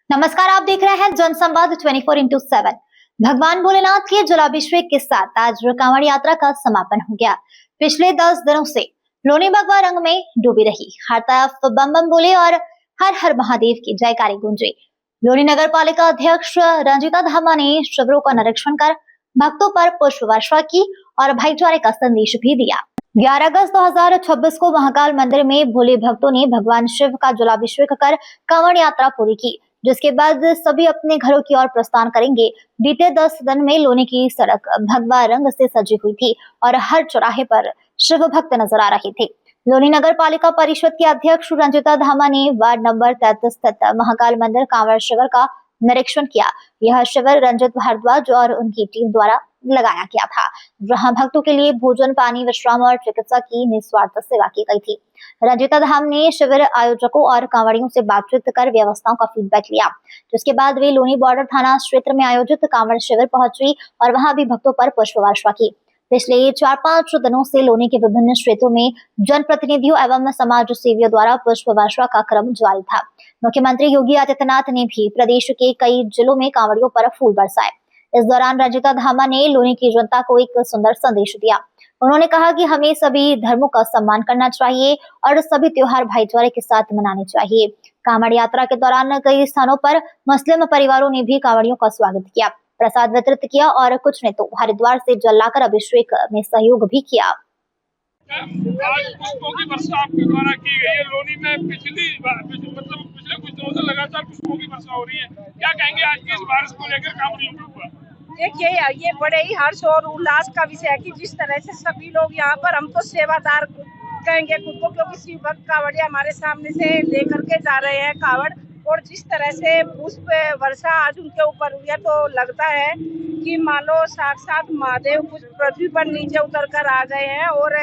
नमस्कार, आप देख रहे हैं जनसंवाद 24x7। भगवान भोलेनाथ के जलाभिषेक के साथ आज कांवड़ यात्रा का समापन हो गया। पिछले 10 दिनों से लोनी भगवा रंग में डूबी रही। हर तरफ बम बम बोले और हर हर महादेव की जयकारी गूंजी। लोनी नगर पालिका अध्यक्ष रंजीता धामा ने शिविरों का निरीक्षण कर भक्तों पर पुष्प वर्षा की और भाईचारे का संदेश भी दिया। 11 अगस्त 2026 को महाकाल मंदिर में भोले भक्तों ने भगवान शिव का जलाभिषेक कर कांवड़ यात्रा पूरी की, जिसके बाद सभी अपने घरों की ओर प्रस्थान करेंगे। बीते 10 दिन में लोनी की सड़क भगवा रंग से सजी हुई थी और हर चौराहे पर शिव भक्त नजर आ रहे थे। लोनी नगर पालिका परिषद के अध्यक्ष रंजीता धामा ने वार्ड नंबर 33 स्थित महाकाल मंदिर कांवड़ शिविर का निरीक्षण किया। यह शिविर रंजित भारद्वाज और उनकी टीम द्वारा लगाया गया था, जहां भक्तों के लिए भोजन, पानी, विश्राम और चिकित्सा की निस्वार्थ सेवा की गई थी। रंजीता धाम ने शिविर आयोजकों और कांवड़ियों से बातचीत कर व्यवस्थाओं का फीडबैक लिया, जिसके बाद वे लोनी बॉर्डर थाना क्षेत्र में आयोजित कांवड़ शिविर पहुंची और वहां भी भक्तों पर पुष्प वर्षा की। पिछले 4-5 दिनों से लोनी के विभिन्न क्षेत्रों में जनप्रतिनिधियों एवं समाज सेवियों द्वारा पुष्प वर्षा का क्रम जारी था। मुख्यमंत्री योगी आदित्यनाथ ने भी प्रदेश के कई जिलों में कांवड़ियों पर फूल बरसाए। इस दौरान रंजीता धामा ने लोनी की जनता को एक सुंदर संदेश दिया। उन्होंने कहा कि हमें सभी धर्मों का सम्मान करना चाहिए और सभी त्योहार भाईचारे के साथ मनाने चाहिए। कांवड़ यात्रा के दौरान कई स्थानों पर मुस्लिम परिवारों ने भी कांवड़ियों का स्वागत किया, प्रसाद वितरित किया और कुछ ने तो हरिद्वार से जल लाकर अभिषेक में सहयोग भी किया। आज पुष्पों की वर्षा आपके द्वारा की गई है। लोनी में पिछले कुछ दिनों से लगातार पुष्पों की वर्षा हो रही है। क्या कहेंगे आज की इस बारिश को लेकर कांवड़ियों के ऊपर? देखिए, ये बड़े ही हर्ष और उल्लास का विषय है कि जिस तरह से सभी लोग यहाँ पर, हम तो सेवादार कहेंगे खुद को, क्योंकि शिव भक्त कांवड़िया हमारे सामने से लेकर के जा रहे हैं कांवड़, और जिस तरह से पुष्प वर्षा आज उनके ऊपर हुई है तो लगता है कि मानो साक्षात महादेव कुछ पृथ्वी पर नीचे उतर कर आ गए हैं और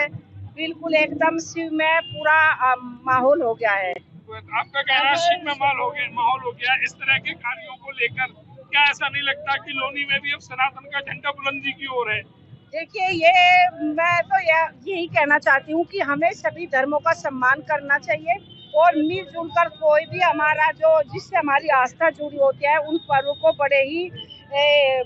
बिल्कुल एकदम शिव में पूरा माहौल हो गया है। आपका कहना है शिव में माहौल हो गया। इस तरह के कार्यों को लेकर क्या ऐसा नहीं लगता कि लोनी में भी अब सनातन का झंडा बुलंदी की ओर है? देखिए, मैं तो यही कहना चाहती हूँ कि हमें सभी धर्मों का सम्मान करना चाहिए और मिलजुल कर कोई भी हमारा जिससे हमारी आस्था जुड़ी होती है उन पर्वों को बड़े ही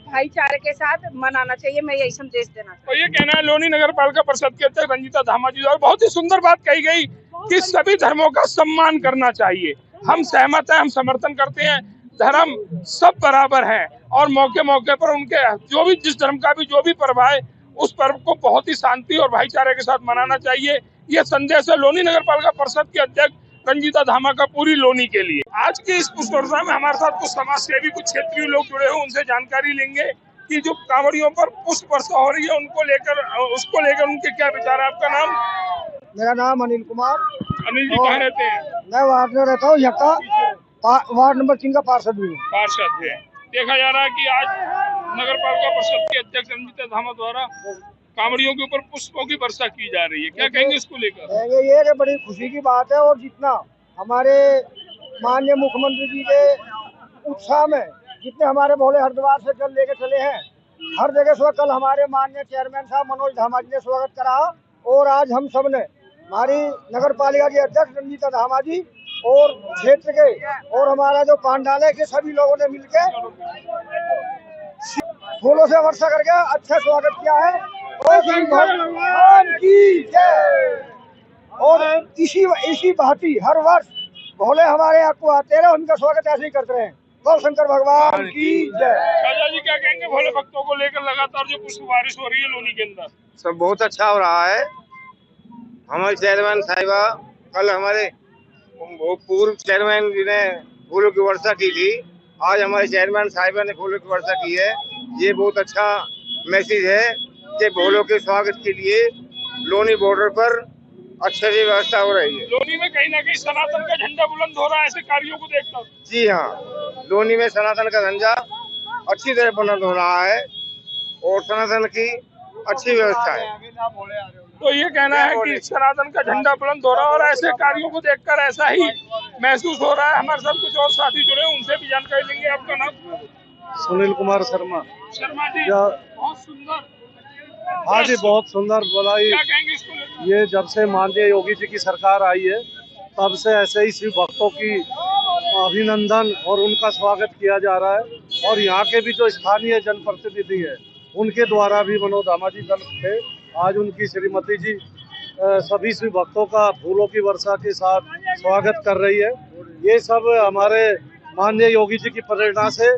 भाईचारे के साथ मनाना चाहिए। मैं यही संदेश देना चाहती हूँ। तो ये कहना है लोनी नगर पालिका परिषद के अध्यक्ष रंजीता धामा जी और बहुत ही सुंदर बात कही गई कि सभी धर्मों का सम्मान करना चाहिए। हम सहमत हैं, हम समर्थन करते हैं। धर्म सब बराबर है और मौके मौके पर उनके जो भी जिस धर्म का भी जो भी पर्व है उस पर्व को बहुत ही शांति और भाईचारे के साथ मनाना चाहिए। ये संदेश है लोनी नगर पालिका परिषद के अध्यक्ष रंजीता धामा का पूरी लोनी के लिए। आज की इस पुष्प वर्षा में हमारे साथ कुछ समाज सेवी, कुछ क्षेत्रीय लोग जुड़े हुए, उनसे जानकारी लेंगे कि जो कांवड़ियों पर पुष्प वर्षा हो रही है उसको लेकर उनके क्या विचार है। आपका नाम? मेरा नाम अनिल कुमार। अनिल जी कहाँ रहते हैं? मैं वार्ड में रहता हूँ, वार्ड नंबर 3 का पार्षद भी हूँ। पार्षद है। देखा जा रहा है कि आज नगर पालिका परिषद के अध्यक्ष रंजीता धामा द्वारा कांवड़ियों के ऊपर पुष्पों की वर्षा की जा रही है। क्या कहेंगे इसको लेकर? ये बड़ी खुशी की बात है और जितना हमारे माननीय मुख्यमंत्री जी के उत्साह में जितने हमारे भोले हरिद्वार से जल लेके चले हैं, हर जगह से कल हमारे माननीय चेयरमैन साहब मनोज धामा जी ने स्वागत करा और आज हम सब ने हमारी नगर पालिका के अध्यक्ष रंजीता धामा जी और क्षेत्र के और हमारा जो पांडालय के सभी लोगों ने मिलकर फूलों से वर्षा करके अच्छा स्वागत किया है भगवान की जय। और इसी भांति हर वर्ष भोले हमारे यहाँ को आते रहे, उनका स्वागत ऐसे ही करते रहे। बोल शंकर भगवान की जय। राजा जी क्या कहेंगे भोले भक्तों को लेकर लगातार जो पुष्प बारिश हो रही है लोनी के अंदर? सब बहुत अच्छा हो रहा है। हमारे चेयरमैन साहिबा कल हमारे पूर्व चेयरमैन जी ने फूलों की वर्षा की थी, आज हमारे चेयरमैन साहिबा ने फूलों की वर्षा की है। ये बहुत अच्छा मैसेज है कि भोलों के स्वागत के लिए लोनी बॉर्डर पर अच्छे से व्यवस्था हो रही है। लोनी में कहीं ना कहीं सनातन का झंडा बुलंद हो रहा है ऐसे कार्यों को देखकर। जी हाँ, लोनी में सनातन का झंडा अच्छी तरह बुलंद हो रहा है और सनातन की अच्छी व्यवस्था है। तो ये कहना है कि सनातन का झंडा बुलंद हो रहा है और ऐसे कार्यों को देखकर ऐसा ही महसूस हो रहा है। हमारे साथ कुछ और साथी जुड़े, उनसे भी जानकारी लेंगे। आपका नाम? सुनील कुमार शर्मा। शर्मा जी, बहुत सुंदर। हाँ जी, बहुत सुंदर बोला। क्या कहेंगे इसको? ये जब से माननीय योगी जी की सरकार आई है तब से ऐसे ही शिव भक्तों की अभिनंदन और उनका स्वागत किया जा रहा है। और यहाँ के भी जो स्थानीय जनप्रतिनिधि है उनके द्वारा भी मनोज धामा जी कल थे, आज उनकी श्रीमती जी सभी शिव भक्तों का फूलों की वर्षा के साथ स्वागत कर रही है। ये सब हमारे माननीय योगी जी की प्रेरणा से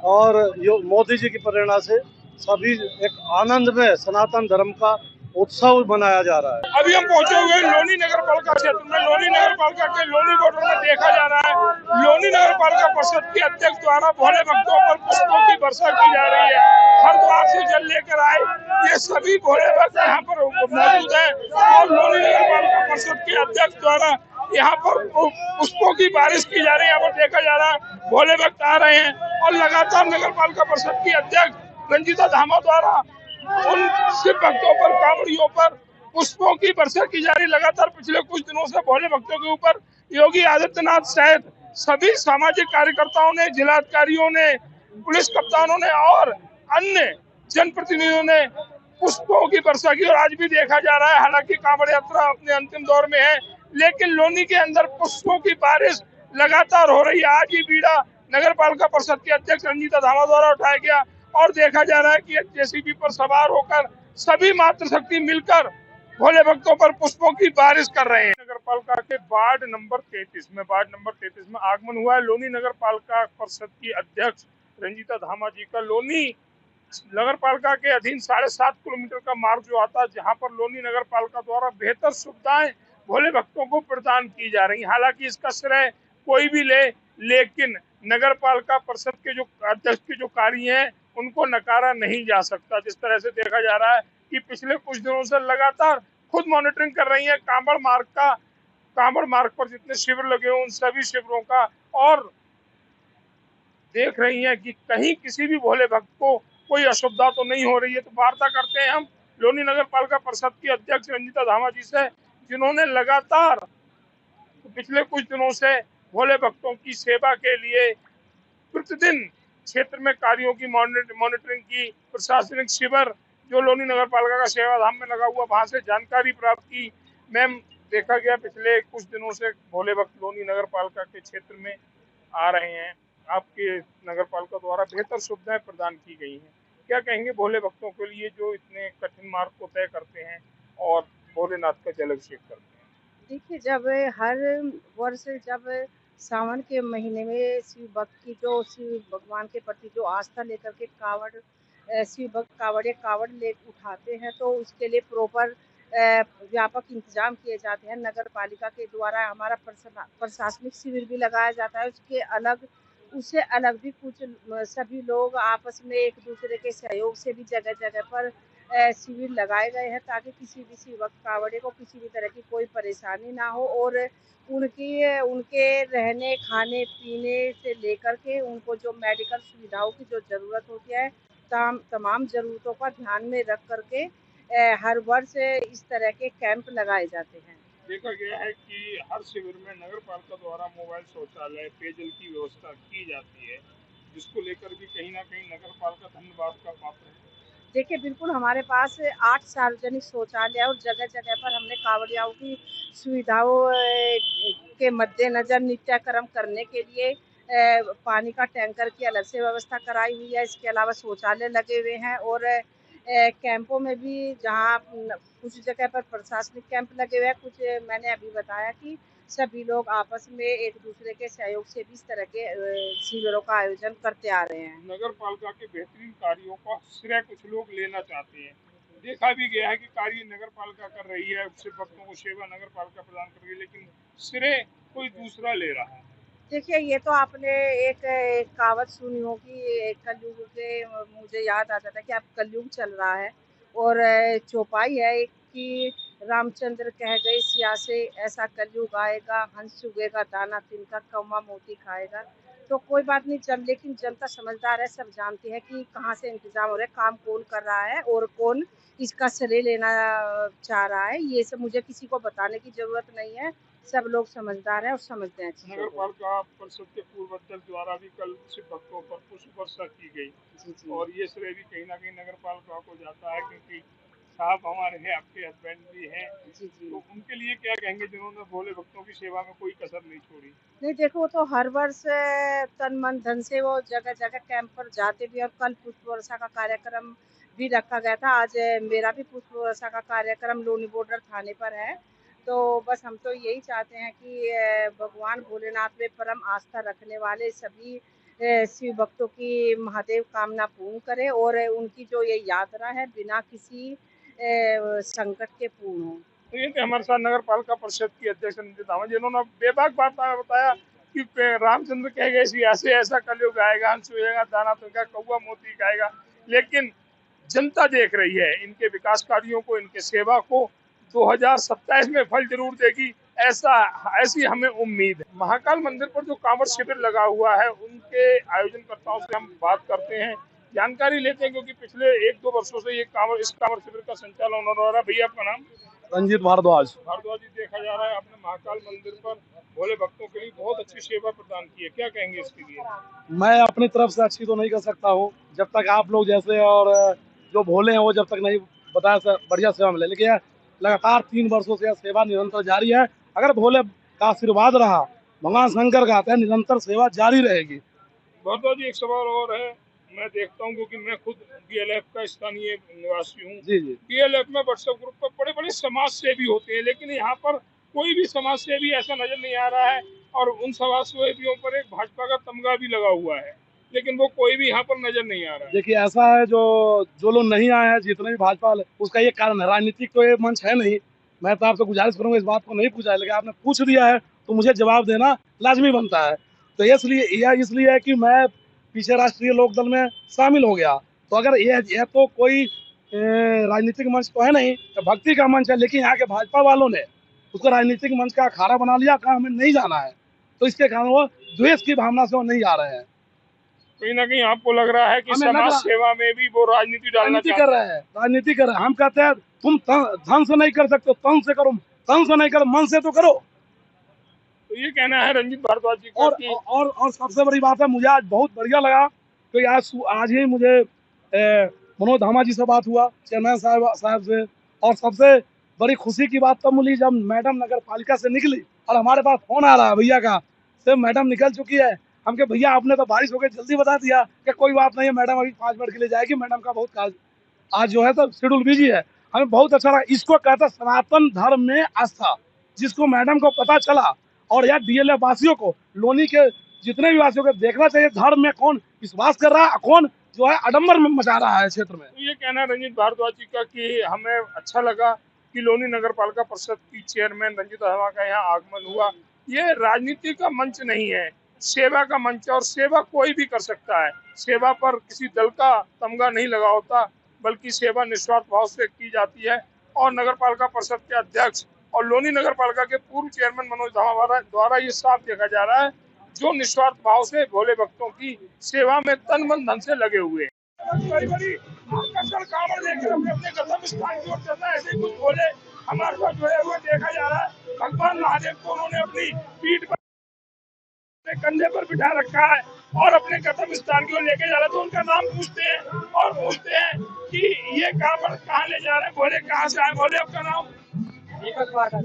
और मोदी जी की प्रेरणा से सभी एक आनंद में सनातन धर्म का उत्सव मनाया जा रहा है। अभी हम पहुंचे हुए हैं लोनी नगर पालिका क्षेत्र में। लोनी नगर पालिका के लोनी बॉर्डर में देखा जा रहा है लोनी नगर पालिका परिषद के अध्यक्ष द्वारा भोले भक्तों पर पुष्पों की वर्षा की जा रही है। हरिद्वार से जल लेकर आए ये सभी भोले भक्त यहाँ पर मौजूद हैं और लोनी नगर पालिका परिषद के अध्यक्ष द्वारा यहाँ पर पुष्पों की बारिश की जा रही है। यहाँ पर देखा जा रहा है भोले भक्त आ रहे हैं और लगातार नगर पालिका परिषद की अध्यक्ष रंजीता धामा द्वारा उन शिव भक्तों पर, कांवड़ियों पर पुष्पों की वर्षा की जा रही। लगातार पिछले कुछ दिनों से भोले भक्तों के ऊपर योगी आदित्यनाथ सहित सभी सामाजिक कार्यकर्ताओं ने, जिलाधिकारियों ने, पुलिस कप्तानों ने और अन्य जनप्रतिनिधियों ने पुष्पों की वर्षा की। और आज भी देखा जा रहा है, हालांकि कांवड़ यात्रा अपने अंतिम दौर में है, लेकिन लोनी के अंदर पुष्पों की बारिश लगातार हो रही है। आज ही बीड़ा नगर पालिका परिषद के अध्यक्ष रंजीता धामा द्वारा उठाया गया और देखा जा रहा है कि जेसीबी पर सवार होकर सभी मातृशक्ति मिलकर भोले भक्तों पर पुष्पों की बारिश कर रहे हैं। नगर पालिका के वार्ड नंबर 33 में आगमन हुआ है लोनी नगर पालिका परिषद की अध्यक्ष रंजीता धामा जी का। लोनी नगर पालिका के अधीन 7.5 किलोमीटर का मार्ग जो आता है, जहां पर लोनी नगर पालिका द्वारा बेहतर सुविधाएं भोले भक्तों को प्रदान की जा रही। हालांकि इसका श्रेय कोई भी ले, लेकिन नगर पालिका परिषद के जो अध्यक्ष के जो कार्य हैं उनको नकारा नहीं जा सकता। जिस तरह से देखा जा रहा है कि पिछले कुछ दिनों से लगातार खुद मॉनिटरिंग कर रही है कांवड़ मार्ग पर जितने शिविर लगे हैं उन सभी शिविरों का, और देख रही हैं कि कहीं किसी भी भोले भक्त को कोई असुविधा तो नहीं हो रही है। तो वार्ता करते हैं हम लोनी नगर पालिका परिषद की अध्यक्ष रंजीता धामा जी से, जिन्होंने लगातार पिछले कुछ दिनों से भोले भक्तों की सेवा के लिए प्रतिदिन क्षेत्र में कार्यों की मॉनिटरिंग की। प्रशासनिक शिविर जो लोनी नगर पालिका का सेवाधाम में लगा हुआ, वहां से जानकारी प्राप्त की। मैम, देखा गया पिछले कुछ दिनों से भोले भक्त लोनी नगर पालिका के क्षेत्र में आ रहे हैं, आपके नगर पालिका द्वारा बेहतर सुविधाएं प्रदान की गई हैं। क्या कहेंगे भोले भक्तों के लिए जो इतने कठिन मार्ग को तय करते हैं और भोलेनाथ का जलाभिषेक करते हैं? देखिए, जब हर वर्ष जब सावन के महीने में शिव भक्त की जो शिव भगवान के प्रति जो आस्था लेकर के शिव भक्त कावड़ ले उठाते हैं, तो उसके लिए प्रॉपर व्यापक इंतजाम किए जाते हैं। नगर पालिका के द्वारा हमारा प्रशासनिक शिविर भी लगाया जाता है। उससे अलग भी कुछ सभी लोग आपस में एक दूसरे के सहयोग से भी जगह जगह पर शिविर लगाए गए हैं, ताकि किसी भी शिव भक्त कावड़े को किसी भी तरह की कोई परेशानी ना हो और उनके रहने खाने पीने से लेकर के उनको जो मेडिकल सुविधाओं की जो ज़रूरत होती है, तमाम ज़रूरतों का ध्यान में रख करके हर वर्ष इस तरह के कैंप लगाए जाते हैं। देखा गया है कि हर शिविर में नगर पालिका द्वारा मोबाइल शौचालय, पेयजल की व्यवस्था की जाती है, जिसको लेकर भी कहीं ना कहीं नगर पालिका धन्यवाद का पात्र है। देखिए, बिल्कुल हमारे पास 8 सार्वजनिक शौचालय और जगह जगह पर हमने कांवड़ियाओं की सुविधाओं के मद्देनजर नित्याक्रम करने के लिए पानी का टैंकर की अलग से व्यवस्था कराई हुई है। इसके अलावा शौचालय लगे हुए हैं और कैंपों में भी जहाँ कुछ जगह पर प्रशासनिक कैंप लगे हुए हैं, कुछ मैंने अभी बताया कि सभी लोग आपस में एक दूसरे के सहयोग से भी इस तरह के शिविरों का आयोजन करते आ रहे हैं। नगर पालिका के बेहतरीन कार्यों का श्रेय कुछ लोग लेना चाहते हैं। देखा भी गया है कि कार्य नगर पालिका कर रही है, शिव भक्तों को सेवा नगर पालिका प्रदान कर रही है, लेकिन श्रेय कोई दूसरा ले रहा है। देखिए, ये तो आपने एक कहावत सुनी होगी कलयुग के, मुझे याद आता था कि अब कलयुग चल रहा है और चौपाई है कि रामचंद्र कह गए सिया से, ऐसा कलयुग आएगा, हंस चुगेगा दाना तिनका, कौवा मोती खाएगा। तो कोई बात नहीं, लेकिन जनता समझदार है, सब जानते हैं कि कहाँ से इंतजाम हो रहा है, काम कौन कर रहा है और कौन इसका श्रेय लेना चाह रहा है। ये सब मुझे किसी को बताने की जरूरत नहीं है, सब लोग समझदार हैं और समझते हैं। नगर पालिका परिषद के पूर्व अध्यक्ष द्वारा भी कल शिव भक्तों पर पुष्प वर्षा की गई। जी। और ये श्रेय भी कहीं ना कहीं नगर पालिका को जाता है, क्योंकि साहब हमारे हैं, आपके हस्बैंड भी हैं, जी जी। तो उनके लिए क्या कहेंगे जिन्होंने भोले भक्तों की सेवा में कोई कसर नहीं छोड़ी? नहीं देखो, वो तो हर वर्ष तन मन धन से वो जगह जगह कैंप पर जाते भी, और कल पुष्प वर्षा का कार्यक्रम भी रखा गया था। आज मेरा भी पुष्प वर्षा का कार्यक्रम लोनी बॉर्डर थाने पर है। तो बस हम तो यही चाहते हैं कि भगवान भोलेनाथ में परम आस्था रखने वाले सभी शिव भक्तों की महादेव कामना पूर्ण करे, और उनकी जो ये यात्रा है बिना किसी संकट के पूर्ण हो। तो ये थे हमारे साथ नगर पालिका परिषद की अध्यक्ष रंजीत धामा, जिन्होंने बेबाक बात बताया कि रामचंद्र कह गए ऐसे ऐसा कलयुग आएगा, हंस होएगा, दाना तुमका कौवा मोती खाएगा। लेकिन जनता देख रही है इनके विकास कार्यों को, इनके सेवा को 2027 में फल जरूर देगी, ऐसी हमें उम्मीद है। महाकाल मंदिर पर जो कांवड़ शिविर लगा हुआ है, उनके आयोजनकर्ताओं से हम बात करते हैं, जानकारी लेते हैं, क्योंकि पिछले 1-2 वर्षों से इस कांवड़ शिविर का संचालन हो रहा है। भैया आपका नाम? रंजीत भारद्वाज। भारद्वाज जी, देखा जा रहा है आपने महाकाल मंदिर पर भोले भक्तों के लिए बहुत अच्छी सेवा प्रदान की है, क्या कहेंगे इसके लिए? मैं अपनी तरफ से अच्छी तो नहीं कर सकता हूँ, जब तक आप लोग जैसे और जो भोले हैं वो जब तक नहीं बताया बढ़िया सेवा मिले। लेकिन यह लगातार 3 वर्षों से यह सेवा निरंतर जारी है। अगर भोले का आशीर्वाद रहा, भगवान शंकर का, तो निरंतर सेवा जारी रहेगी। भारद्वाज जी, एक सवाल और है, मैं देखता हूँ क्योंकि मैं खुद DLF का स्थानीय निवासी हूँ। जी जी। DLF में व्हाट्सएप ग्रुप पर बड़े बड़े समाज सेवी होते हैं, लेकिन यहाँ पर कोई भी समाज सेवी ऐसा नजर नहीं आ रहा है, और उन समाज सेवियों पर एक भाजपा का तमगा भी लगा हुआ है, लेकिन वो कोई भी यहाँ पर नजर नहीं आ रहा है। देखिए, ऐसा है, जो लोग नहीं आए हैं, जितने भी भाजपा वाले, उसका ये कारण है, राजनीतिक तो ये मंच है नहीं। मैं तो आपसे गुजारिश करूंगा, इस बात को नहीं पूछा है, लेकिन आपने पूछ दिया है तो मुझे जवाब देना लाजमी बनता है। तो इसलिए है कि मैं पीछे राष्ट्रीय लोकदल में शामिल हो गया। तो अगर यह तो कोई राजनीतिक मंच तो है नहीं, तो भक्ति का मंच है, लेकिन यहाँ के भाजपा वालों ने उसको राजनीतिक मंच का अखाड़ा बना लिया, कहा हमें नहीं जाना है, तो इसके कारण वो द्वेष की भावना से वो नहीं आ रहे हैं। कहीं ना कहीं आपको लग रहा है कि समाज सेवा में भी वो राजनीति डालना राजनीति कर रहे हैं, राजनीति कर रहे हैं। हम कहते हैं तुम धन से नहीं कर सकते, तन से करो, तन से नहीं करो, मन से तो करो। तो ये कहना है रंजीत भारद्वाज जी का। और सबसे बड़ी बात है, मुझे आज बहुत बढ़िया लगा कि आज ही मुझे मनोज धामा जी से बात हुआ, चेयरमैन साहब से। और सबसे बड़ी खुशी की बात तब मिली जब मैडम नगर पालिका से निकली और हमारे पास फोन आ रहा है भैया का, से मैडम निकल चुकी है। हम कहे भैया आपने तो बारिश हो गई, जल्दी बता दिया कि कोई बात नहीं है, मैडम अभी 5 मिनट के लिए जाएगी, मैडम का बहुत आज जो है तो शेड्यूल बिजी है। हमें बहुत अच्छा लगा। इसको कहता है सनातन धर्म में आस्था, जिसको मैडम को पता चला। और यार DLF वासियों को, लोनी के जितने भी वासियों को देखना चाहिए धर्म में कौन विश्वास कर रहा है, कौन जो है आडम्बर में मचा रहा है क्षेत्र में। तो ये कहना है रंजीत भारद्वाज जी का कि हमें अच्छा लगा कि लोनी नगर पालिका परिषद की चेयरमैन रंजीत धामा का यहाँ आगमन हुआ। ये राजनीति का मंच नहीं है, सेवा का मंच है, और सेवा कोई भी कर सकता है। सेवा पर किसी दल का तमगा नहीं लगा होता, बल्कि सेवा निस्वार्थ भाव से की जाती है। और नगर पालिका परिषद के अध्यक्ष और लोनी नगर पालिका के पूर्व चेयरमैन मनोज धामा द्वारा ये साफ देखा जा रहा है, जो निस्वार्थ भाव से भोले भक्तों की सेवा में तन मन धन से लगे हुए हैं। बड़ी आकर्षण कांवड़ लेकर अपने गंतव्य स्थान की ओर चल रहा है। ऐसे कुछ भोले हमारे साथ जुड़े हुए देखा जा रहा है। भगवान महादेव को उन्होंने अपनी पीठ पर, कंधे पर बिठा रखा है और अपने गंतव्य स्थान की ओर लेके जा रहा है। तो उनका नाम पूछते हैं और पूछते हैं कि ये कांवड़ कहाँ ले जा रहे हैं, भोले कहाँ से आए? भोले आपका नाम? दीपक पाठक।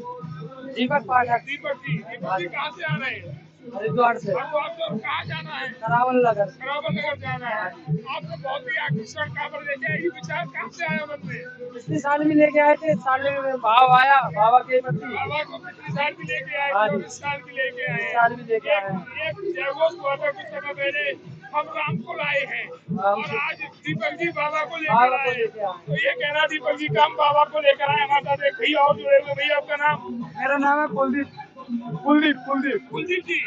दीपक पाठक। दीपक जी कहाँ से आ रहे हैं? हरिद्वार से। आपको कहाँ जाना है? करावल नगर। करावल नगर जाना है। आपको बहुत ही आकर्षण कांवड़ लेके आए, ये विचार कहाँ से आया मन में? पिछले साल भी लेके आए थे, इस साल में भाव आया बाबा के प्रति। बाबा को पिछले साल भी लेके आए थे, इस साल भी लेके आए। इस साल भी लेके आए हैं। एक जयघोष हुआ था कुछ समय पहले, हम राम को लाए हैं, और आज दीपक जी बाबा को लेकर आए। तो ये कहना दीपक जी का हम बाबा को लेकर आए। हमारे साथ एक भैया और जुड़े हुए। भैया आपका नाम? मेरा नाम है कुलदीप। कुलदीप जी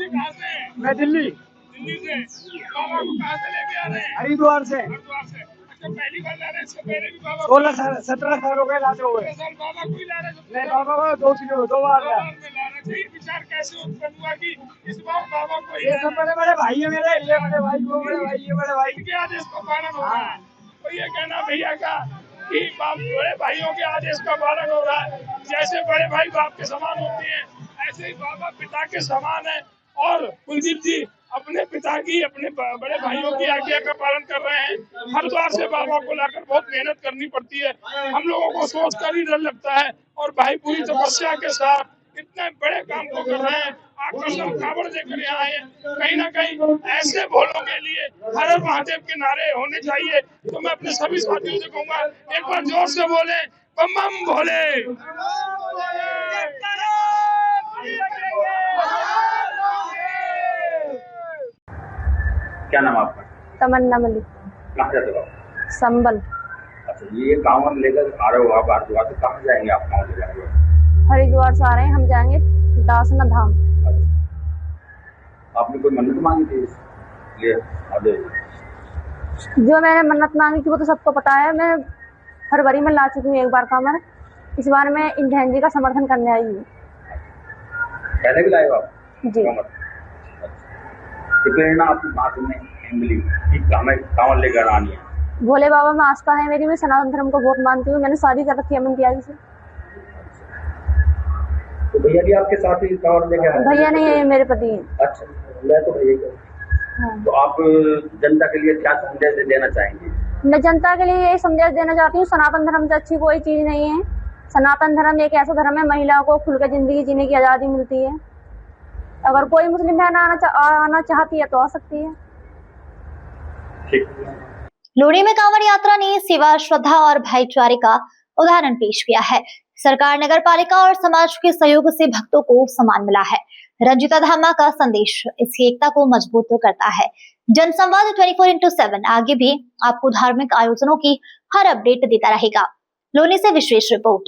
कहाँ से हैं? मैं दिल्ली से। बाबा को कहाँ से लेके आ रहे हैं? हरिद्वार से। अच्छा, पहली बार ला रहे हैं? इससे पहले भी बाबा 17 साल हो गए लाते हुए। बाबा को ही ला रहे हैं? नहीं, बाबा को 2 बार में ला रहे थे। विचार कैसे उत्पन्न हुआ कि इस बार बाबा को ये सब बड़े बड़े भाई है मेरे, ये बड़े भाई, वो बड़े भाई, ये बड़े भाई। इनके आदेश का पालन हो रहा है? तो ये कहना भैया का कि बड़े भाइयों के आदेश का पालन हो रहा है। जैसे बड़े भाई बाप के समान होते हैं, ऐसे ही बाबा पिता के समान है। और कुलदीप जी अपने पिता की, अपने बड़े भाइयों की आज्ञा का पालन कर रहे हैं। हरिद्वार से बाबा को लाकर बहुत मेहनत करनी पड़ती है, हम लोगों को सोचकर ही डर लगता है। और भाई पूरी तपस्या के साथ इतने बड़े काम को कर रहे हैं। आकर्षण कावड़ देकर यहाँ आए, कहीं ना कहीं ऐसे भोलों के लिए हर हर महादेव के नारे होने चाहिए। तो मैं अपने सभी साथियों से कहूंगा, एक बार जोर से बोले, बम बम भोले। क्या नाम आपका? तमन्ना मलिक, कहाँ जाते हो आप? संबल। अच्छा, ये कांवड़ लेकर आ रहे हो आप हरिद्वार से, कहाँ जाएंगे आप? कांवड़ ले जाएंगे? हरिद्वार से आ रहे हैं, हम जाएंगे दासना धाम। अच्छा, आपने कोई मन्नत मांगी थी इसलिए आधे? जो मैंने मन्नत मांगी थी वो तो सबको पता है। मैं फरवरी में ला चुकी हूँ एक बार कांवड़, इस बार मैं इंडियन जी का समर्थन करने आई हूँ। पहले भी लाए हो आप जी। कांवड़? तो प्रेरणा आपकी बात में मिली कि हमें कांवड़ लेकर आनी है? भोले बाबा में आस्था है मेरी, मैं सनातन धर्म को बहुत मानती हूँ। मैंने शादी कर रखी है अमन तिवारी से। तो भैया भी आपके साथ ही कांवड़ लेकर आए? भैया नहीं है, मेरे पति हैं। अच्छा, मैं तो भैया ही। हाँ। तो आप जनता के लिए क्या संदेश देना चाहेंगे? मैं जनता के लिए यही संदेश देना चाहती हूँ, सनातन धर्म से अच्छी कोई चीज नहीं है। सनातन धर्म एक ऐसा धर्म है, महिलाओं को खुल कर जिंदगी जीने की आजादी मिलती है। अगर कोई मुस्लिम बहन आना चाहती है तो आ सकती है। लोनी में कांवड़ यात्रा ने सेवा, श्रद्धा और भाईचारे का उदाहरण पेश किया है। सरकार, नगर पालिका और समाज के सहयोग से भक्तों को सम्मान मिला है। रंजिता धामा का संदेश इस एकता को मजबूत करता है। जनसंवाद 24/7 आगे भी आपको धार्मिक आयोजनों की हर अपडेट देता रहेगा। लोनी से विशेष रिपोर्ट।